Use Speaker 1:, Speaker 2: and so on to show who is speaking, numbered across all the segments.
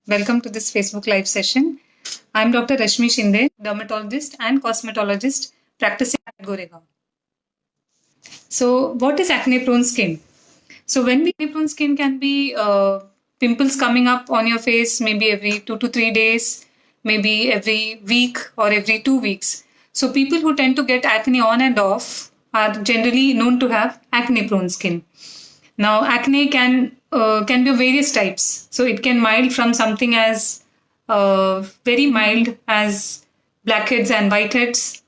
Speaker 1: Welcome to this Facebook Live session. I'm Dr. Rashmi Shinde, dermatologist and cosmetologist practicing at Goregaon. So, what is acne-prone skin? So, when we acne-prone skin can be pimples coming up on your face maybe every 2 to 3 days, maybe every week or every 2 weeks. So, people who tend to get acne on and off are generally known to have acne-prone skin. Now, acne can be of various types. So it can mild from something as very mild as blackheads and whiteheads.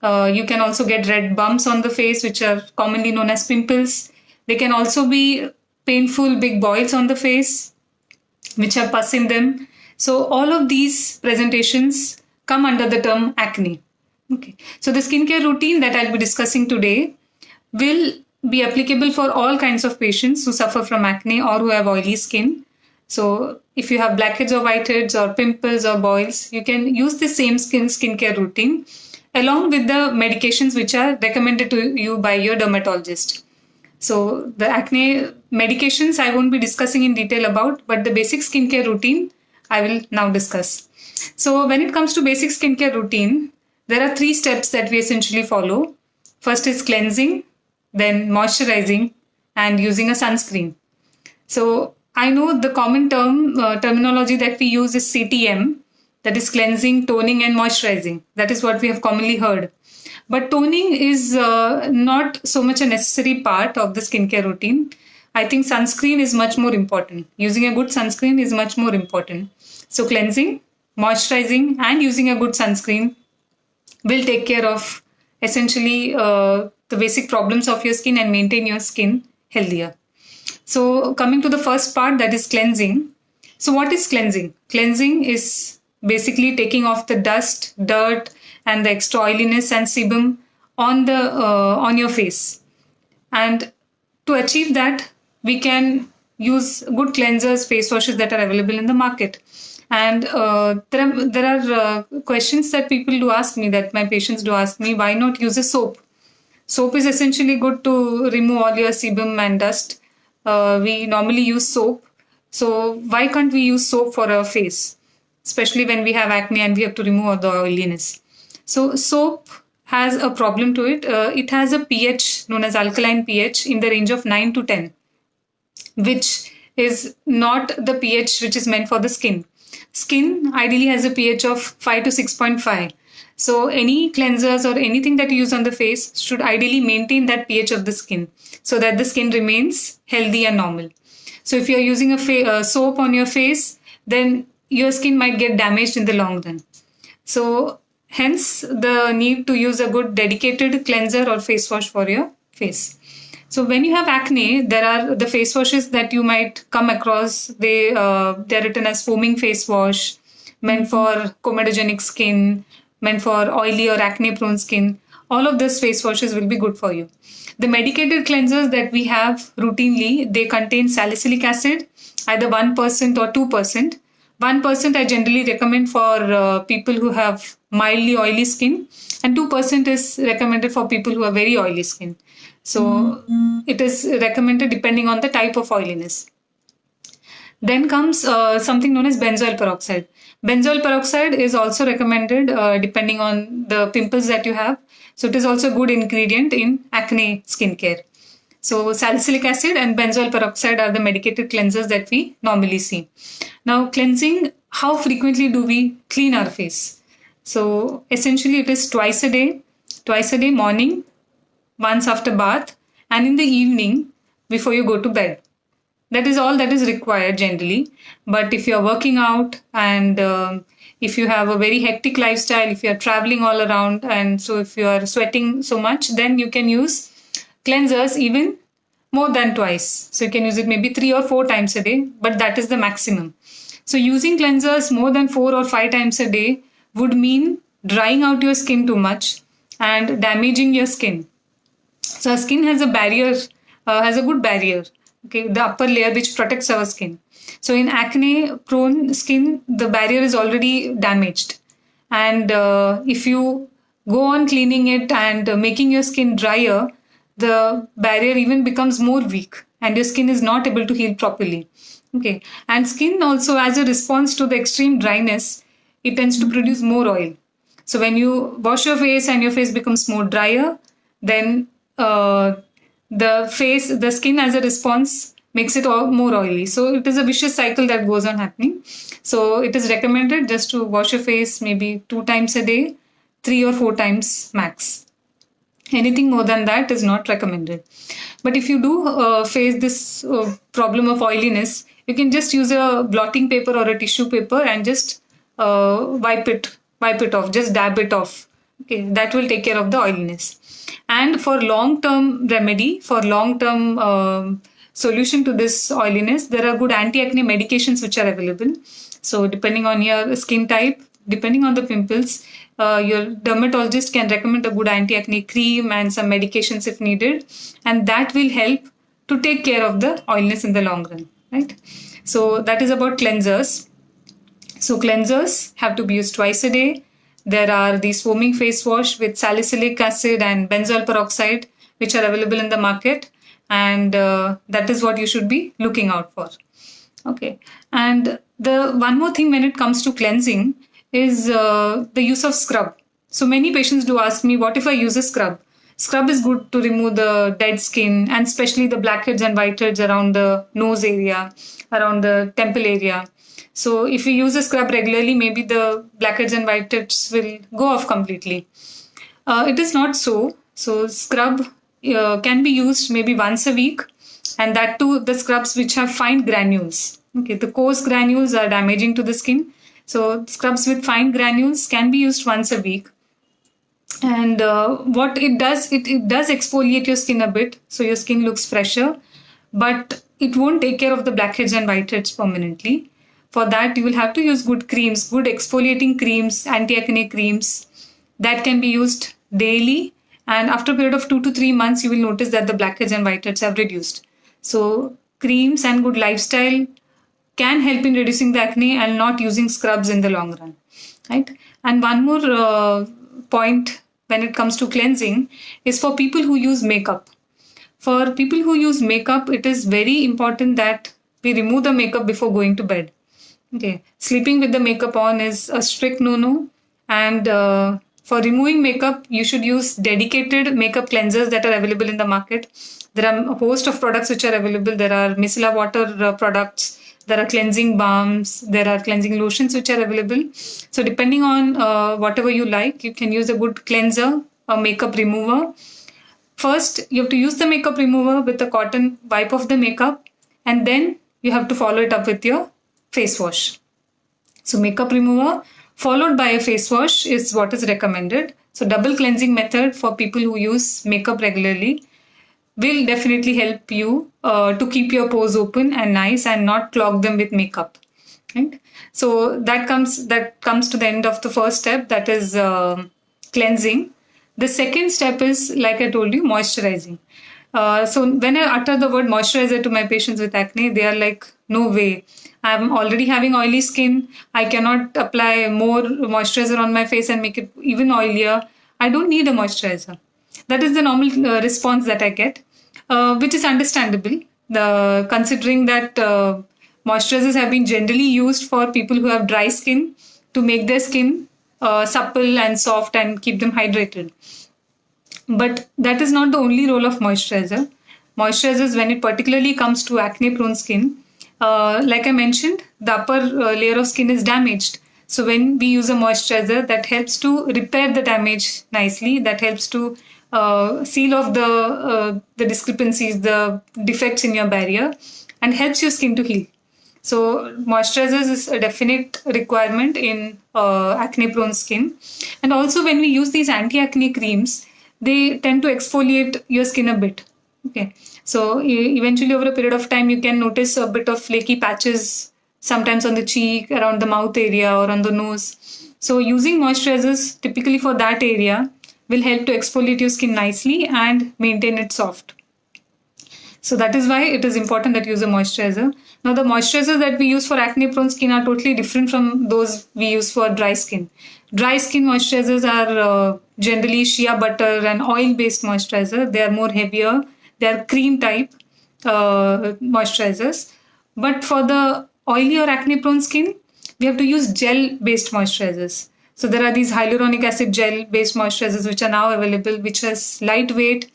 Speaker 1: You can also get red bumps on the face, which are commonly known as pimples. They can also be painful big boils on the face, which have pus in them. So all of these presentations come under the term acne. Okay. So the skincare routine that I'll be discussing today will be applicable for all kinds of patients who suffer from acne or who have oily skin. So if you have blackheads or whiteheads or pimples or boils, you can use the same skincare routine along with the medications which are recommended to you by your dermatologist. So the acne medications I won't be discussing in detail about, but the basic skincare routine I will now discuss. So when it comes to basic skincare routine, there are 3 steps that we essentially follow. First is cleansing, then moisturizing, and using a sunscreen. So I know the common terminology that we use is CTM, that is cleansing, toning, and moisturizing. That is what we have commonly heard. But toning is not so much a necessary part of the skincare routine. I think sunscreen is much more important. Using a good sunscreen is much more important. So cleansing, moisturizing, and using a good sunscreen will take care of essentially the basic problems of your skin and maintain your skin healthier. So coming to the first part, that is cleansing. So what is cleansing? Cleansing is basically taking off the dust, dirt, and the extra oiliness and sebum on your face. And to achieve that, we can use good cleansers, face washes that are available in the market. And there are questions that people do ask me, that my patients do ask me, why not use a soap? Soap is essentially good to remove all your sebum and dust. We normally use soap. So why can't we use soap for our face? Especially when we have acne and we have to remove all the oiliness. So soap has a problem to it. It has a pH known as alkaline pH in the range of 9 to 10, which is not the pH which is meant for the skin. Skin ideally has a pH of 5 to 6.5. So any cleansers or anything that you use on the face should ideally maintain that pH of the skin so that the skin remains healthy and normal. So if you're using a soap on your face, then your skin might get damaged in the long run. So hence the need to use a good dedicated cleanser or face wash for your face. So when you have acne, there are the face washes that you might come across. They're written as foaming face wash, meant for comedogenic skin, meant for oily or acne-prone skin. All of those face washes will be good for you. The medicated cleansers that we have routinely, they contain salicylic acid, either 1% or 2%. 1% I generally recommend for people who have mildly oily skin, and 2% is recommended for people who have very oily skin. So it is recommended depending on the type of oiliness. Then comes something known as benzoyl peroxide. Benzoyl peroxide is also recommended depending on the pimples that you have. So it is also a good ingredient in acne skincare. So salicylic acid and benzoyl peroxide are the medicated cleansers that we normally see. Now cleansing, how frequently do we clean our face? So essentially it is twice a day, morning, once after bath, and in the evening before you go to bed. That is all that is required generally. But if you're working out and if you have a very hectic lifestyle, if you're traveling all around, and so if you are sweating so much, then you can use cleansers even more than twice. So you can use it maybe 3 or 4 times a day, but that is the maximum. So using cleansers more than 4 or 5 times a day would mean drying out your skin too much and damaging your skin. So our skin has a barrier, has a good barrier, okay, the upper layer which protects our skin. So in acne-prone skin, the barrier is already damaged. And if you go on cleaning it and making your skin drier, the barrier even becomes more weak. and your skin is not able to heal properly. Okay. And skin also, as a response to the extreme dryness, it tends to produce more oil. So when you wash your face and your face becomes more drier, then the skin as a response makes it all more oily. So it is a vicious cycle that goes on happening. So it is recommended just to wash your face maybe 2 times a day, 3 or 4 times max. Anything more than that is not recommended. But if you do face this problem of oiliness, you can just use a blotting paper or a tissue paper and just wipe it off, just dab it off. Okay, that will take care of the oiliness. And for long-term remedy, for long-term solution to this oiliness, there are good anti-acne medications which are available. So depending on your skin type, depending on the pimples, your dermatologist can recommend a good anti-acne cream and some medications if needed, and that will help to take care of the oiliness in the long run, right? So that is about cleansers. So cleansers have to be used twice a day. There are these foaming face wash with salicylic acid and benzoyl peroxide, which are available in the market, and that is what you should be looking out for. Okay, and the one more thing when it comes to cleansing is the use of scrub. So many patients do ask me, what if I use a scrub? Scrub is good to remove the dead skin, and especially the blackheads and whiteheads around the nose area, around the temple area. So if you use a scrub regularly, maybe the blackheads and whiteheads will go off completely. It is not so. So scrub can be used maybe once a week, and that too the scrubs which have fine granules. Okay, the coarse granules are damaging to the skin. So scrubs with fine granules can be used once a week. And what it does, it does exfoliate your skin a bit, so your skin looks fresher, but it won't take care of the blackheads and whiteheads permanently. For that, you will have to use good creams, good exfoliating creams, anti-acne creams that can be used daily. And after a period of 2 to 3 months, you will notice that the blackheads and whiteheads have reduced. So creams and good lifestyle can help in reducing the acne and not using scrubs in the long run, right? And one more point when it comes to cleansing is for people who use makeup. For people who use makeup, it is very important that we remove the makeup before going to bed. Okay, sleeping with the makeup on is a strict no-no, and for removing makeup, you should use dedicated makeup cleansers that are available in the market. There are a host of products which are available. There are micellar water products. There are cleansing balms. There are cleansing lotions which are available. So depending on whatever you like, you can use a good cleanser, a makeup remover. First, you have to use the makeup remover with a cotton wipe of the makeup, and then you have to follow it up with your face wash. So makeup remover followed by a face wash is what is recommended. So double cleansing method for people who use makeup regularly will definitely help you to keep your pores open and nice and not clog them with makeup. Right? So that comes to the end of the first step, that is cleansing. The second step is, like I told you, moisturizing. So when I utter the word moisturizer to my patients with acne, they are like, no way. I'm already having oily skin. I cannot apply more moisturizer on my face and make it even oilier. I don't need a moisturizer. That is the normal response that I get, which is understandable. Considering that moisturizers have been generally used for people who have dry skin to make their skin supple and soft and keep them hydrated. But that is not the only role of moisturizer. Moisturizers, when it particularly comes to acne-prone skin, like I mentioned, the upper layer of skin is damaged. So when we use a moisturizer, that helps to repair the damage nicely. That helps to seal off the discrepancies, the defects in your barrier, and helps your skin to heal. So moisturizers is a definite requirement in acne-prone skin. And also when we use these anti-acne creams, they tend to exfoliate your skin a bit. Okay, so eventually over a period of time, you can notice a bit of flaky patches, sometimes on the cheek, around the mouth area, or on the nose. So using moisturizers typically for that area will help to exfoliate your skin nicely and maintain it soft. So that is why it is important that you use a moisturizer. Now the moisturizers that we use for acne prone skin are totally different from those we use for dry skin. Dry skin moisturizers are generally shea butter and oil based moisturizer. They are more heavier. They are cream type. moisturizers. But for the oily or acne prone skin, we have to use gel based moisturizers. So there are these hyaluronic acid gel based moisturizers which are now available, which is lightweight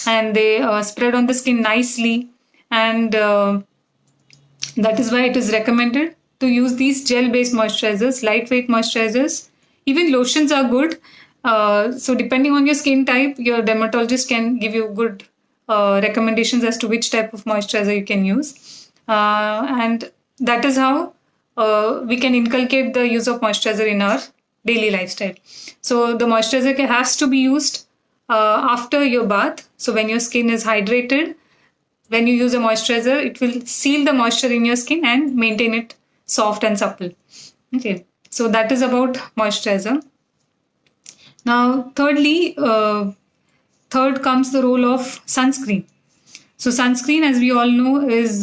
Speaker 1: and they spread on the skin nicely. And that is why it is recommended to use these gel based moisturizers, lightweight moisturizers. Even lotions are good. So depending on your skin type, your dermatologist can give you good recommendations as to which type of moisturizer you can use. And that is how we can inculcate the use of moisturizer in our daily lifestyle. So the moisturizer has to be used after your bath. So when your skin is hydrated, when you use a moisturizer, it will seal the moisture in your skin and maintain it soft and supple. Okay, so that is about moisturizer. Now, third comes the role of sunscreen. So sunscreen, as we all know, is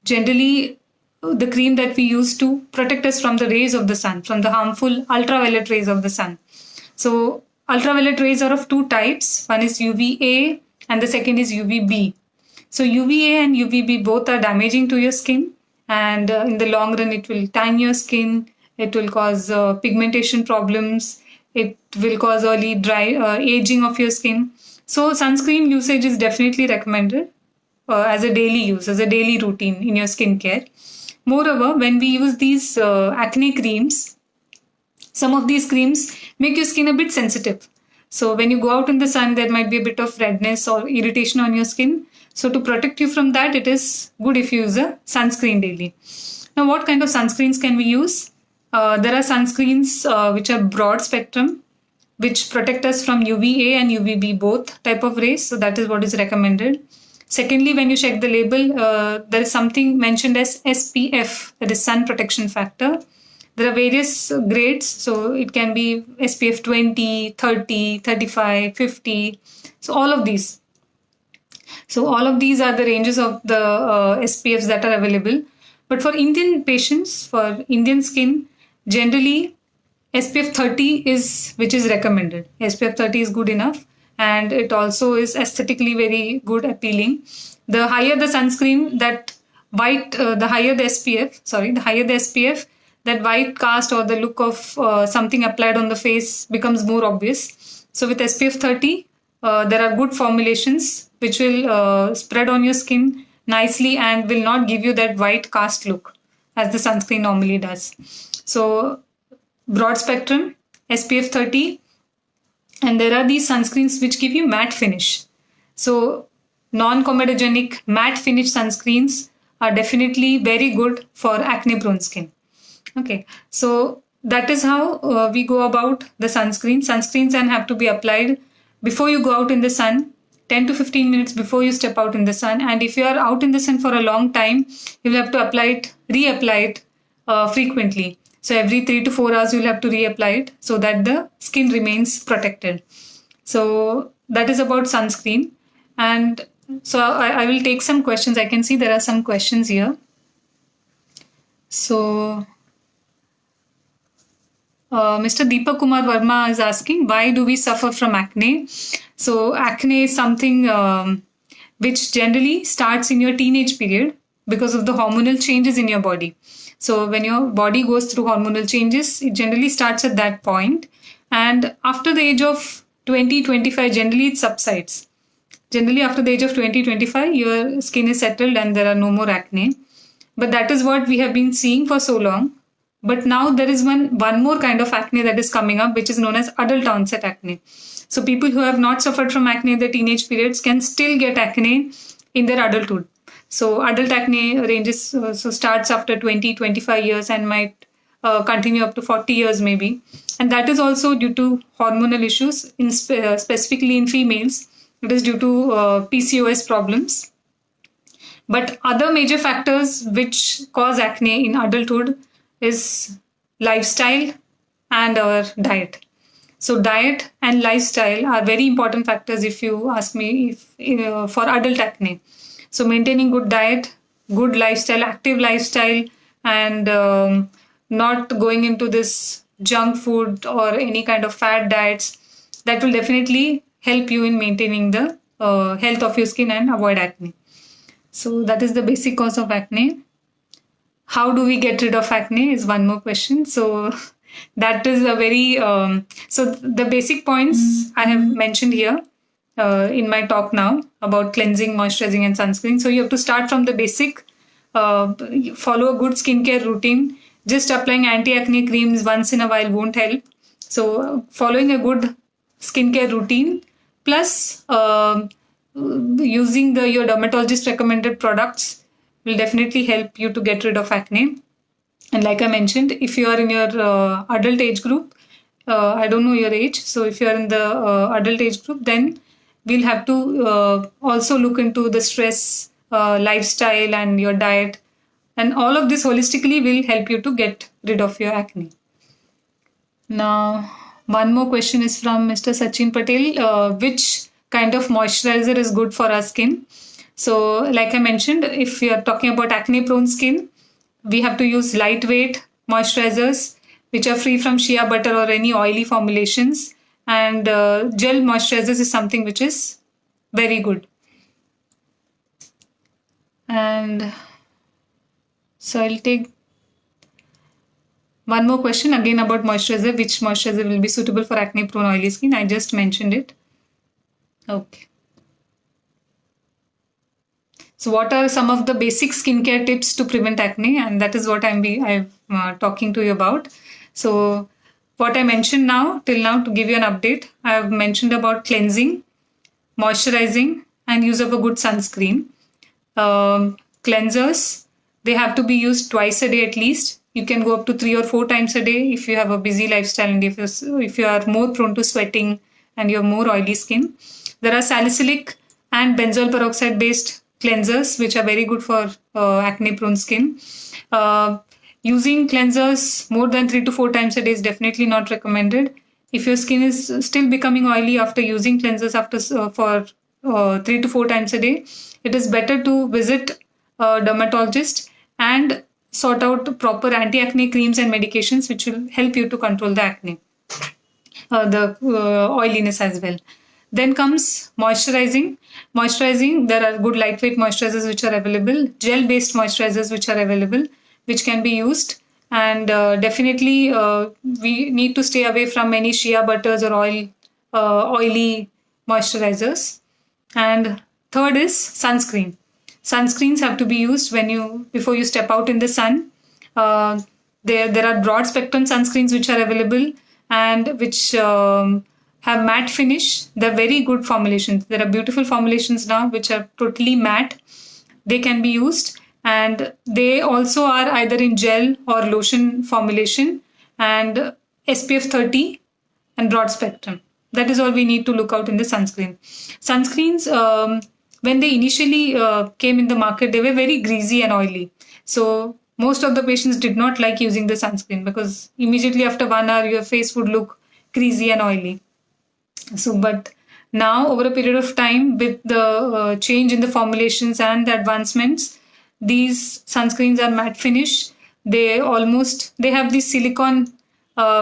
Speaker 1: generally the cream that we use to protect us from the rays of the sun, from the harmful ultraviolet rays of the sun. So ultraviolet rays are of two types. One is UVA and the second is UVB. So UVA and UVB both are damaging to your skin, and in the long run it will tan your skin, it will cause pigmentation problems, it will cause early aging of your skin. So sunscreen usage is definitely recommended as a daily use, as a daily routine in your skincare. Moreover, when we use these acne creams, some of these creams make your skin a bit sensitive. So when you go out in the sun, there might be a bit of redness or irritation on your skin. So to protect you from that, it is good if you use a sunscreen daily. Now, what kind of sunscreens can we use? There are sunscreens which are broad spectrum, which protect us from UVA and UVB both type of rays. So that is what is recommended. Secondly, when you check the label, there is something mentioned as SPF, that is sun protection factor. There are various grades. So it can be SPF 20, 30, 35, 50. So all of these. So all of these are the ranges of the SPFs that are available. But for Indian patients, for Indian skin, generally SPF 30 is which is recommended. SPF 30 is good enough, and it also is aesthetically very good, appealing. The higher the sunscreen, the higher the SPF, that white cast or the look of something applied on the face becomes more obvious. So with SPF 30, there are good formulations which will spread on your skin nicely and will not give you that white cast look as the sunscreen normally does. So broad spectrum, SPF 30, and there are these sunscreens which give you matte finish. So non-comedogenic matte finish sunscreens are definitely very good for acne prone skin. Okay, so that is how we go about the sunscreen. Sunscreens and have to be applied before you go out in the sun, 10 to 15 minutes before you step out in the sun. And if you are out in the sun for a long time, you will have to reapply it frequently. So every 3 to 4 hours, you'll have to reapply it so that the skin remains protected. So that is about sunscreen. And so I will take some questions. I can see there are some questions here. So Mr. Deepak Kumar Verma is asking, why do we suffer from acne? So acne is something which generally starts in your teenage period because of the hormonal changes in your body. So when your body goes through hormonal changes, it generally starts at that point. And after the age of 20, 25, generally it subsides. Generally after the age of 20, 25, your skin is settled and there are no more acne. But that is what we have been seeing for so long. But now there is one more kind of acne that is coming up, which is known as adult onset acne. So people who have not suffered from acne in their teenage periods can still get acne in their adulthood. So adult acne ranges, starts after 20, 25 years and might continue up to 40 years maybe. And that is also due to hormonal issues, specifically in females. It is due to PCOS problems. But other major factors which cause acne in adulthood is lifestyle and our diet. So diet and lifestyle are very important factors if you ask me for adult acne. So maintaining good diet, good lifestyle, active lifestyle, and not going into this junk food or any kind of fat diets, that will definitely help you in maintaining the health of your skin and avoid acne. So that is the basic cause of acne. How do we get rid of acne is one more question. So that is a very so the basic points I have mentioned here in my talk now about cleansing, moisturizing, and sunscreen. So you have to start from the basic. Follow a good skincare routine. Just applying anti-acne creams once in a while won't help. So following a good skincare routine plus using your dermatologist recommended products will definitely help you to get rid of acne. And like I mentioned, if you are in your adult age group, I don't know your age, so if you are in the adult age group, then we'll have to also look into the stress, lifestyle, and your diet. And all of this holistically will help you to get rid of your acne. Now, one more question is from Mr. Sachin Patel. Which kind of moisturizer is good for our skin? So, like I mentioned, if you are talking about acne prone skin, we have to use lightweight moisturizers which are free from shea butter or any oily formulations. And gel moisturizers is something which is very good. And so I'll take one more question again about moisturizer. Which moisturizer will be suitable for acne prone oily skin? I just mentioned it. Okay. So what are some of the basic skincare tips to prevent acne? And that is what I'm talking to you about. So what I mentioned now, till now, to give you an update, I have mentioned about cleansing, moisturizing, and use of a good sunscreen. Cleansers, they have to be used twice a day at least. You can go up to 3 or 4 times a day if you have a busy lifestyle and if you are more prone to sweating and you have more oily skin. There are salicylic and benzoyl peroxide based cleansers which are very good for acne prone skin. Using cleansers more than 3 to 4 times a day is definitely not recommended. If your skin is still becoming oily after using cleansers for 3 to 4 times a day, it is better to visit a dermatologist and sort out proper anti-acne creams and medications which will help you to control the acne, the oiliness as well. Then comes moisturizing. Moisturizing, there are good lightweight moisturizers which are available, gel-based moisturizers which are available, which can be used. And definitely, we need to stay away from any shea butters or oily moisturizers. And third is sunscreen. Sunscreens have to be used before you step out in the sun. There are broad spectrum sunscreens which are available and which have matte finish. They're very good formulations. There are beautiful formulations now which are totally matte. They can be used, and they also are either in gel or lotion formulation, and SPF 30 and broad spectrum. That is all we need to look out in the sunscreen. Sunscreens, when they initially came in the market, they were very greasy and oily. So most of the patients did not like using the sunscreen because immediately after 1 hour, your face would look greasy and oily. So, but now over a period of time, with the change in the formulations and the advancements, these sunscreens are matte finish. They have these silicone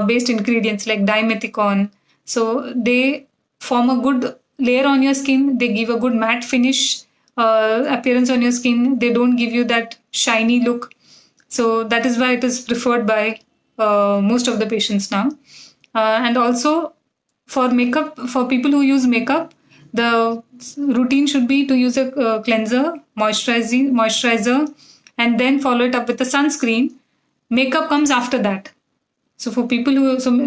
Speaker 1: based ingredients like dimethicone. So they form a good layer on your skin. They give a good matte finish appearance on your skin. They don't give you that shiny look. So that is why it is preferred by most of the patients now. And also for makeup, for people who use makeup, the routine should be to use a cleanser, moisturizer, and then follow it up with a sunscreen. Makeup comes after that. So for people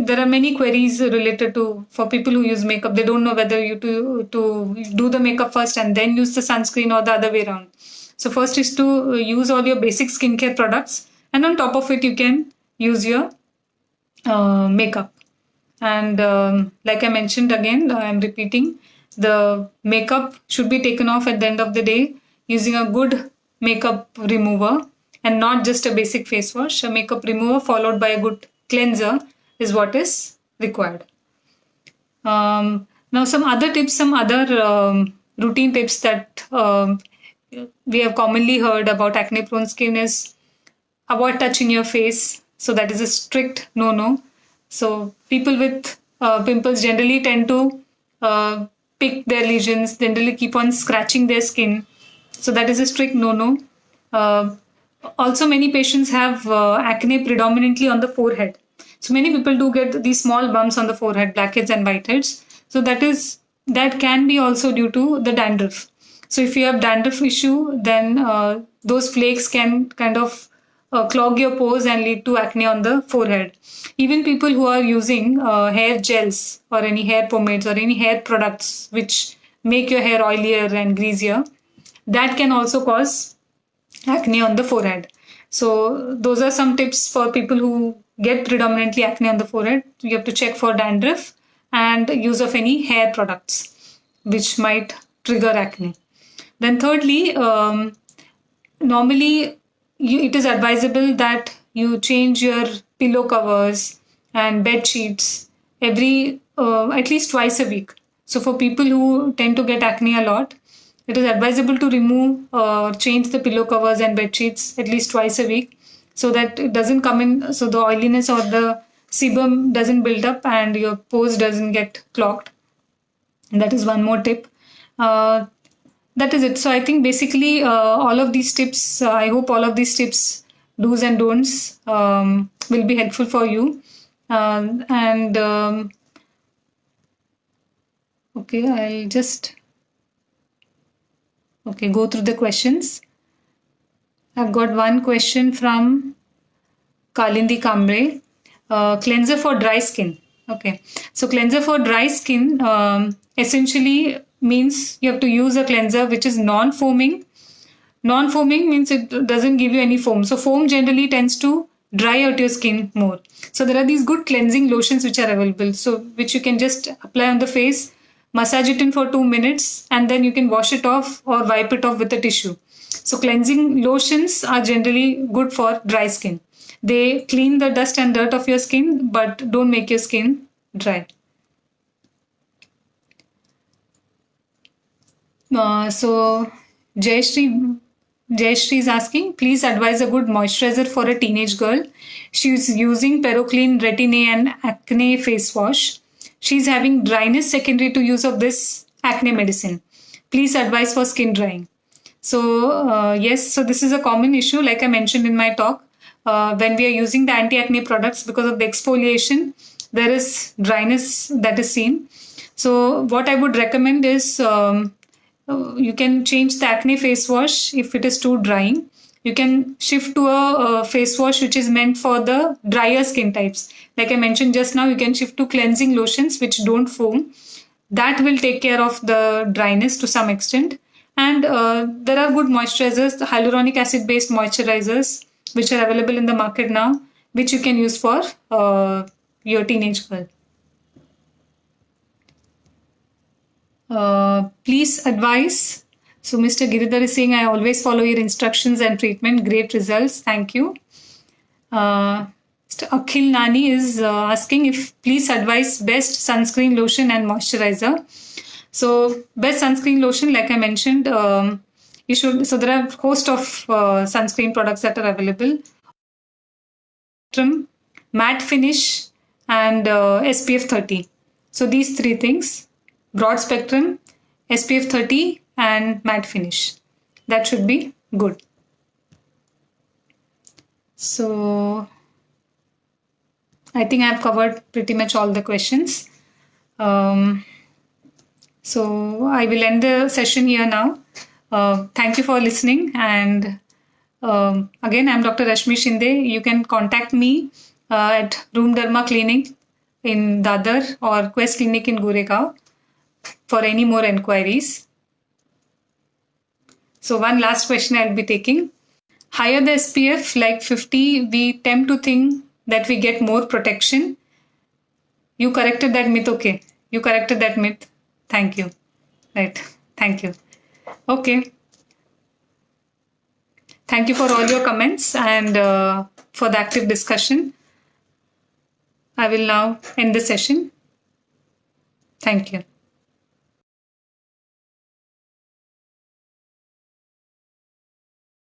Speaker 1: there are many queries related to, for people who use makeup, they don't know whether you to do the makeup first and then use the sunscreen or the other way around. So first is to use all your basic skincare products, and on top of it, you can use your makeup. And like I mentioned again, I'm repeating, the makeup should be taken off at the end of the day using a good makeup remover and not just a basic face wash. A makeup remover followed by a good cleanser is what is required. Now some other tips, some other routine tips that we have commonly heard about acne prone skin is avoid touching your face. So that is a strict no. So people with pimples generally tend to pick their lesions, generally keep on scratching their skin. So that is a strict no-no. Also, many patients have acne predominantly on the forehead. So many people do get these small bumps on the forehead, blackheads and whiteheads. So that can be also due to the dandruff. So if you have dandruff issue, then those flakes can kind of clog your pores and lead to acne on the forehead. Even people who are using hair gels or any hair pomades or any hair products which make your hair oilier and greasier, that can also cause acne on the forehead. So those are some tips for people who get predominantly acne on the forehead. You have to check for dandruff and use of any hair products which might trigger acne. Then thirdly, normally it is advisable that you change your pillow covers and bed sheets every at least twice a week. So for people who tend to get acne a lot, it is advisable to remove or change the pillow covers and bed sheets at least twice a week, so that it doesn't come in, so the oiliness or the sebum doesn't build up and your pores doesn't get clogged. And that is one more tip. That is it. So I think basically all of these tips, I hope all of these tips, do's and don'ts, will be helpful for you. Okay, I'll just go through the questions. I've got one question from Kalindi Kambre. Cleanser for dry skin. Okay, so cleanser for dry skin essentially means you have to use a cleanser which is non-foaming. Non-foaming means it doesn't give you any foam. So foam generally tends to dry out your skin more. So there are these good cleansing lotions which are available, so which you can just apply on the face, massage it in for 2 minutes, and then you can wash it off or wipe it off with a tissue. So cleansing lotions are generally good for dry skin. They clean the dust and dirt of your skin, but don't make your skin dry. So Jayashree is asking, please advise a good moisturizer for a teenage girl. She's using Peroclean Retin-A and Acne face wash. She's having dryness secondary to use of this acne medicine. Please advise for skin drying. So yes, so this is a common issue, like I mentioned in my talk. When we are using the anti-acne products, because of the exfoliation, there is dryness that is seen. So what I would recommend is you can change the acne face wash if it is too drying. You can shift to a face wash which is meant for the drier skin types. Like I mentioned just now, you can shift to cleansing lotions which don't foam. That will take care of the dryness to some extent. And there are good moisturizers, the hyaluronic acid based moisturizers, which are available in the market now, which you can use for your teenage girl. Please advise. So Mr. Giridhar is saying, I always follow your instructions and treatment. Great results. Thank you. Mr. Akhil Nani is asking if please advise best sunscreen lotion and moisturizer. So best sunscreen lotion, like I mentioned, you should. So there are a host of sunscreen products that are available. Matte finish and SPF 30. So these three things: broad spectrum, SPF 30, and matte finish. That should be good. So I think I've covered pretty much all the questions. So I will end the session here now. Thank you for listening. And again, I'm Dr. Rashmi Shinde. You can contact me at Room Dharma Clinic in Dadar or Quest Clinic in Goregaon for any more enquiries. So one last question I'll be taking. Higher the SPF, like 50, we tend to think that we get more protection. You corrected that myth, okay? You corrected that myth. Thank you. Right. Thank you. Okay. Thank you for all your comments and for the active discussion. I will now end the session. Thank you.